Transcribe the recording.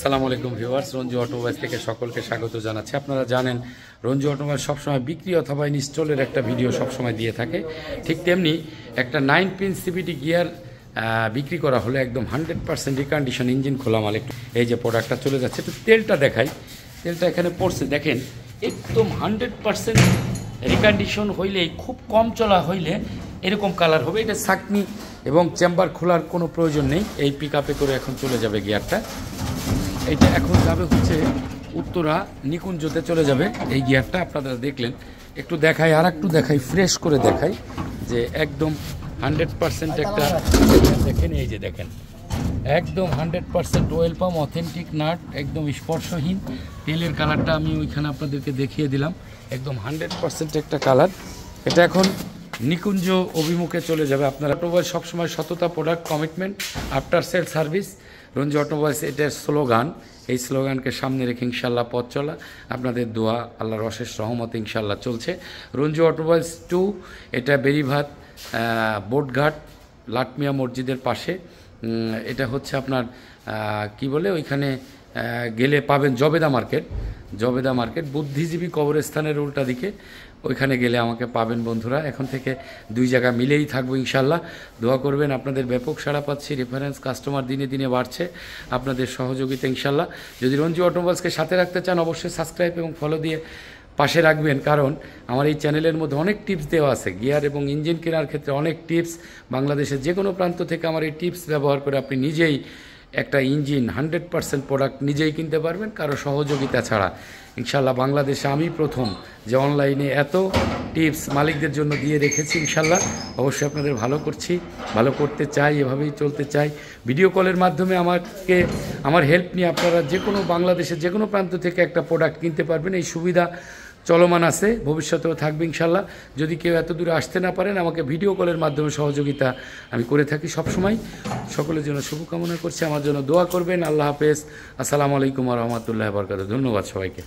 আসসালামু আলাইকুম viewers, Ranju automobiles থেকে সকলকে স্বাগত জানাচ্ছি। আপনারা জানেন রঞ্জু অটোমোবাইলস সবসময় বিক্রি অথবা ইনস্টলের একটা ভিডিও সবসময় দিয়ে থাকে। ঠিক তেমনি একটা 9 পিন সিবিটি গিয়ার বিক্রি করা হলো, একদম 100% রিকন্ডিশন ইঞ্জিন খোলা মাল। একটু এই যে প্রোডাক্টটা চলে যাচ্ছে, একটু তেলটা দেখাই। তেলটা এখানে পড়ছে দেখেন, একদম 100% রিকন্ডিশন হইলেই, খুব কম চলা হইলে এরকম কালার হবে। এটা ছাকনি এবং চেম্বার খোলার কোনো প্রয়োজন নেই। এই পিক আপে করে এখন চলে যাবে গিয়ারটা। এইটা এখন যাবে হচ্ছে উত্তরা নিকুঞ্জতে চলে যাবে এই গিয়ারটা। আপনারা দেখলেন, একটু দেখাই, আর একটু দেখাই, ফ্রেশ করে দেখাই যে একদম 100% একটা দেখেন। এই যে দেখেন, একদম 100% ওয়েল পাম্প, অথেন্টিক নাট, একদম স্পর্শহীন। তেলের কালারটা আমি ওইখানে আপনাদেরকে দেখিয়ে দিলাম, একদম 100% একটা কালার। এটা এখন নিকুঞ্জ অভিমুখে চলে যাবে। আপনারা অটোমোবাইল সবসময় সততা, product, commitment, after sale service, Ranju automobiles এটার স্লোগান। এই স্লোগানকে সামনে রেখে ইনশাল্লাহ পথ চলা, আপনাদের দোয়া, আল্লাহর অশেষ রহমতে ইনশাল্লাহ চলছে। রঞ্জু অটোমোবাইলস 2, এটা বেরিভাত বোটঘাট লাটমিয়া মসজিদের পাশে। এটা হচ্ছে আপনার কি বলে, ওইখানে গেলে পাবেন জবেদা মার্কেট। জবেদা মার্কেট বুদ্ধিজীবী কবরস্থানের উল্টা দিকে, ওইখানে গেলে আমাকে পাবেন বন্ধুরা। এখন থেকে দুই জায়গা মিলেই থাকবো ইনশাল্লাহ। দোয়া করবেন, আপনাদের ব্যাপক সাড়া পাচ্ছি, রেফারেন্স কাস্টমার দিনে দিনে বাড়ছে, আপনাদের সহযোগিতা ইনশাল্লাহ। যদি রঞ্জু অটোমোবাইলসকে সাথে রাখতে চান, অবশ্যই সাবস্ক্রাইব এবং ফলো দিয়ে পাশে রাখবেন, কারণ আমার এই চ্যানেলের মধ্যে অনেক টিপস দেওয়া আছে গিয়ার এবং ইঞ্জিন কেনার ক্ষেত্রে। অনেক টিপস, বাংলাদেশের যে কোনো প্রান্ত থেকে আমার এই টিপস ব্যবহার করে আপনি নিজেই একটা ইঞ্জিন 100% প্রোডাক্ট নিজেই কিনতে পারবেন, কারো সহযোগিতা ছাড়া ইনশাল্লাহ। বাংলাদেশে আমি প্রথম যে অনলাইনে এত টিপস মালিকদের জন্য দিয়ে রেখেছি ইনশাল্লাহ। অবশ্যই আপনাদের ভালো করছি, ভালো করতে চাই, এভাবেই চলতে চাই। ভিডিও কলের মাধ্যমে আমাকে, আমার হেল্প নিয়ে আপনারা যে কোনো বাংলাদেশের যে কোনো প্রান্ত থেকে একটা প্রোডাক্ট কিনতে পারবেন। এই সুবিধা চলমান আছে, ভবিষ্যতেও থাকবে ইনশাল্লাহ। যদি কেউ এত দূরে আসতে না পারেন, আমাকে ভিডিও কলের মাধ্যমে সহযোগিতা আমি করে থাকি সবসময়। সকলের জন্য শুভকামনা করছি, আমার জন্য দোয়া করবেন। আল্লাহ হাফেজ, আসসালামু আলাইকুম ওয়া রাহমাতুল্লাহি ওয়া বারাকাতুহু। ধন্যবাদ সবাইকে।